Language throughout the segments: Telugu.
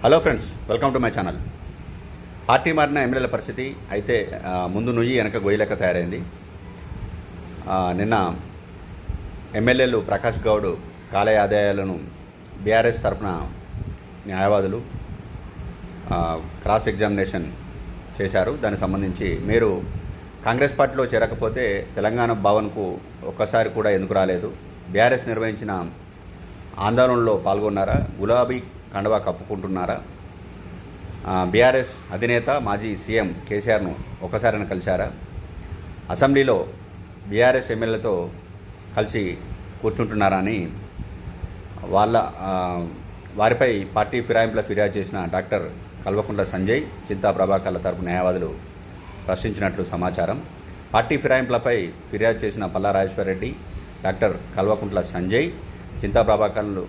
Hello friends, welcome to my channel. Party మారిన ఎమ్మెల్యేల పరిస్థితి అయితే ముందు నుయ్యి వెనక గొయ్యి లెక్క తయారైంది. నిన్న ఎమ్మెల్యేలు ప్రకాష్ గౌడ్ కాలేయ ఆదాయాలను బీఆర్ఎస్ తరఫున న్యాయవాదులు క్రాస్ ఎగ్జామినేషన్ చేశారు. దానికి సంబంధించి మీరు కాంగ్రెస్ పార్టీలో చేరకపోతే తెలంగాణ భవన్కు ఒక్కసారి కూడా ఎందుకు రాలేదు, బీఆర్ఎస్ నిర్వహించిన ఆందోళనలో పాల్గొన్నారా, గులాబీ కండవా కప్పుకుంటున్నారా, బీఆర్ఎస్ అధినేత మాజీ సీఎం కేసీఆర్ను ఒకసారైనా కలిశారా, అసెంబ్లీలో బీఆర్ఎస్ ఎమ్మెల్యేలతో కలిసి కూర్చుంటున్నారా అని వారిపై పార్టీ ఫిరాయింపుల ఫిర్యాదు చేసిన డాక్టర్ కల్వకుంట్ల సంజయ్, చింతా ప్రభాకర్ల తరపు న్యాయవాదులు ప్రశ్నించినట్లు సమాచారం. పార్టీ ఫిరాయింపులపై ఫిర్యాదు చేసిన పల్లా రాజేశ్వరరెడ్డి, డాక్టర్ కల్వకుంట్ల సంజయ్, చింతా ప్రభాకర్లు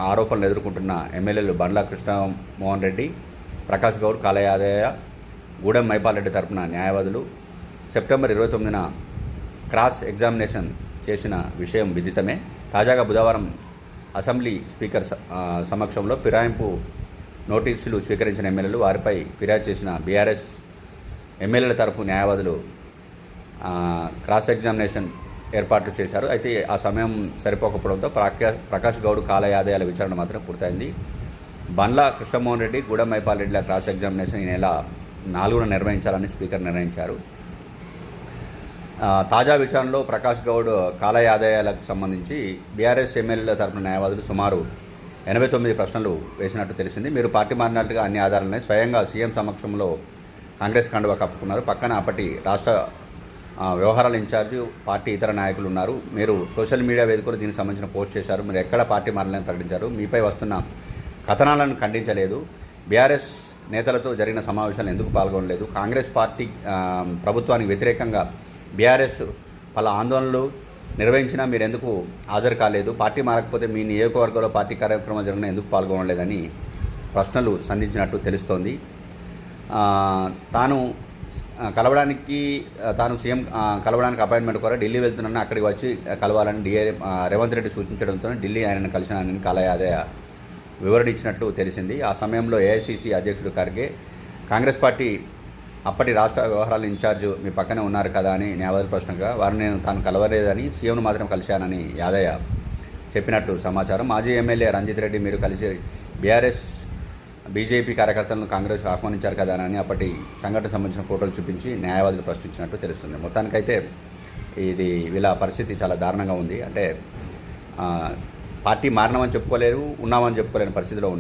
ఆరోపణలు ఎదుర్కొంటున్న ఎమ్మెల్యేలు బండ్ల కృష్ణమోహన్ రెడ్డి, ప్రకాష్ గౌడ్, కాలేయ ఆదాయ, గూడెం మైపాల్ రెడ్డి తరపున న్యాయవాదులు సెప్టెంబర్ 29న క్రాస్ ఎగ్జామినేషన్ చేసిన విషయం విదితమే. తాజాగా బుధవారం అసెంబ్లీ స్పీకర్ సమక్షంలో ఫిరాయింపు నోటీసులు స్వీకరించిన ఎమ్మెల్యేలు, వారిపై ఫిర్యాదు చేసిన బీఆర్ఎస్ ఎమ్మెల్యేల తరపు న్యాయవాదులు క్రాస్ ఎగ్జామినేషన్ ఏర్పాట్లు చేశారు. అయితే ఆ సమయం సరిపోకపోవడంతో ప్రకాష్ గౌడ్ కాలేయ ఆదాయాల విచారణ మాత్రం పూర్తయింది. బండ్ల కృష్ణమోహన్ రెడ్డి, గూడెం మైపాల్ రెడ్డిల క్రాస్ ఎగ్జామినేషన్ ఈ నెల 4న నిర్వహించాలని స్పీకర్ నిర్ణయించారు. తాజా విచారణలో ప్రకాష్ గౌడ్ కాలేయ ఆదాయాలకు సంబంధించి బీఆర్ఎస్ ఎమ్మెల్యేల తరపున న్యాయవాదులు సుమారు 89 ప్రశ్నలు వేసినట్టు తెలిసింది. మీరు పార్టీ మారినట్టుగా అన్ని ఆధారాలున్నాయి, స్వయంగా సీఎం సమక్షంలో కాంగ్రెస్ కండువా కప్పుకున్నారు, పక్కన అప్పటి రాష్ట్ర వ్యవహారాల ఇన్ఛార్జి పార్టీ ఇతర నాయకులు ఉన్నారు, మీరు సోషల్ మీడియా వేదికలో దీనికి సంబంధించిన పోస్ట్ చేశారు, మీరు ఎక్కడ పార్టీ మారాలని ప్రకటించారు, మీపై వస్తున్న కథనాలను ఖండించలేదు, బీఆర్ఎస్ నేతలతో జరిగిన సమావేశాలు ఎందుకు పాల్గొనలేదు, కాంగ్రెస్ పార్టీ ప్రభుత్వానికి వ్యతిరేకంగా బీఆర్ఎస్ పలు ఆందోళనలు నిర్వహించినా మీరు ఎందుకు హాజరు కాలేదు, పార్టీ మారకపోతే మీ నియోజకవర్గంలో పార్టీ కార్యక్రమాలు జరిగినా ఎందుకు పాల్గొనలేదని ప్రశ్నలు సంధించినట్టు తెలుస్తోంది. తాను సీఎం కలవడానికి అపాయింట్మెంట్ కోరా ఢిల్లీ వెళ్తున్నానని అక్కడికి వచ్చి కలవాలని రేవంత్ రెడ్డి సూచించడంతో ఢిల్లీ ఆయనను కలిసినానని కాలేయ ఆదాయ వివరణ ఇచ్చినట్లు తెలిసింది. ఆ సమయంలో ఏఐసీసీ అధ్యక్షుడు ఖర్గే, కాంగ్రెస్ పార్టీ అప్పటి రాష్ట్ర వ్యవహారాల ఇన్ఛార్జు మీ పక్కనే ఉన్నారు కదా అని న్యాయవాదుల ప్రశ్నగా వారిని తాను కలవలేదని, సీఎంను మాత్రం కలిశానని యాదయ్య చెప్పినట్లు సమాచారం. మాజీ ఎమ్మెల్యే రంజిత్ రెడ్డి, మీరు కలిసి బీఆర్ఎస్ బీజేపీ కార్యకర్తలను కాంగ్రెస్ ఆహ్వానించారు కదా అని అప్పటి సంఘటన సంబంధించిన ఫోటోలు చూపించి న్యాయవాదులు ప్రశ్నించినట్టు తెలుస్తుంది. మొత్తానికైతే ఇది వీళ్ళ పరిస్థితి చాలా దారుణంగా ఉంది. అంటే పార్టీ మారినామని చెప్పుకోలేరు, ఉన్నామని చెప్పుకోలేని పరిస్థితిలో ఉంది.